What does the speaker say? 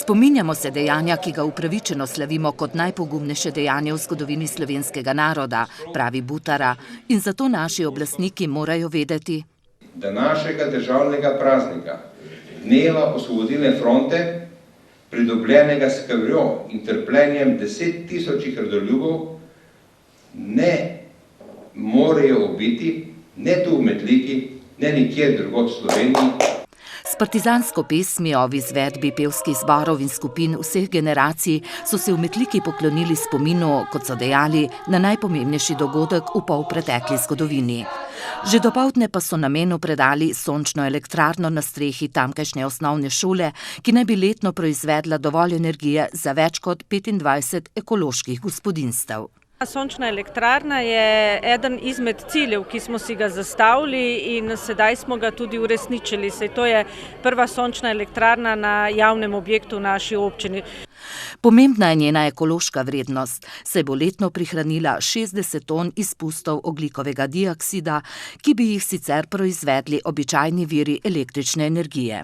Spominjamo se dejanja, ki ga upravičeno slavimo kot najpogumnejše dejanje v zgodovini slovenskega naroda, pravi Butara, in zato naši oblastniki morajo vedeti, da našega državnega praznika, dneva Osvobodilne fronte, pridobljenega s krvjo in trpljenjem 10 tisočih rodoljubov, ne morejo ubiti, ne tu v Metliki, ne nikjer drugod v Sloveniji. S partizansko pesmijo v izvedbi pevskih zborov in skupin vseh generacij so se v Metliki poklonili spominu, kot so dejali, na najpomembnejši dogodek v polpretekli zgodovini. Že dopoldne pa so namenu predali sončno elektrarno na strehi tamkajšnje osnovne šole, ki naj bi letno proizvedla dovolj energije za več kot 25 ekoloških gospodinjstev. Sončna elektrarna je eden izmed ciljev, ki smo si ga zastavili in sedaj smo ga tudi uresničili. To je prva sončna elektrarna na javnem objektu v naši občini. Pomembna je njena ekološka vrednost, saj bo letno prihranila 60 ton izpustov ogljikovega dioksida, ki bi jih sicer proizvedli običajni viri električne energije.